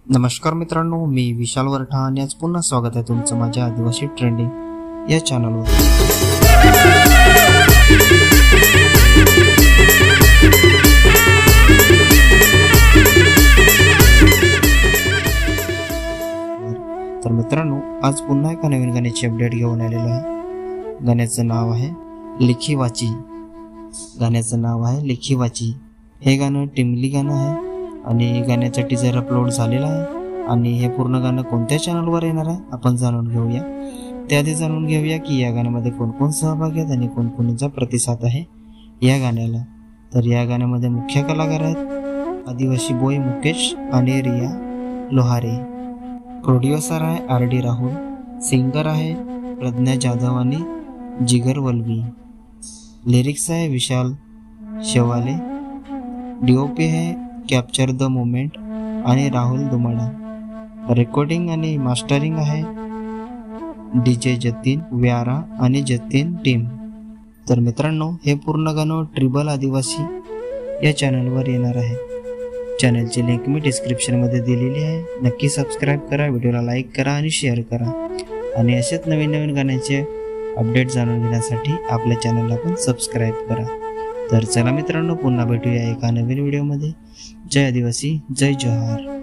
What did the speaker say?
नमस्कार मित्रांनो, मी विशाल वरठा आणि आज पुन्हा स्वागत आहे तुमचं माझ्या आदिवासी ट्रेंडिंग या चॅनलवर। तर मित्रांनो, आज पुन्हा एका नवीन गाण्याची अपडेट घेऊन आलेलो आहे। गाण्याचं नाव आहे लिखी वाची। हे गाणं टिमली गाणं आहे आणि गाण्याचा टीजर अपलोड झालेला आहे आणि हे पूर्ण गाणं कोणत्या चॅनलवर येणार आहे आपण जाणून घेऊया। त्याआधी जाणून घेऊया की या गाण्यामध्ये कोण कोण सहभागी आहेत आणि कोणकोणचा प्रतिसाद आहे या गाण्याला। तर या गाण्यामध्ये मुख्य कलाकार आहेत आदिवासी बॉय मुकेश आणि रिया लोहारे। प्रोड्युसर आहे RD राहुल। सिंगर आहे प्रज्ञा जाधव आणि जिगर वल्वी। लिरिक्स आहे विशाल शेवाले। DOP है कॅप्चर द मोमेंट आणि राहुल दुमाडा। रेकॉर्डिंग आणि मास्टरिंग आहे DJ जतीन व्यारा आणि जतीन टीम। तर मित्रांनो, हे पूर्ण गाणं ट्रिबल आदिवासी या चॅनलवर येणार आहे। चॅनलची लिंक मी डिस्क्रिप्शनमध्ये दिलेली आहे। नक्की सबस्क्राईब करा, व्हिडिओला लाईक करा आणि शेअर करा आणि असेच नवीन नवीन गाण्याचे अपडेट जाणून घेण्यासाठी आपल्या चॅनलला पण सबस्क्राईब करा। तर चला मित्रांनो, पुन्हा भेटूया एका नवीन व्हिडिओमध्ये। जय आदिवासी, जय जोहार।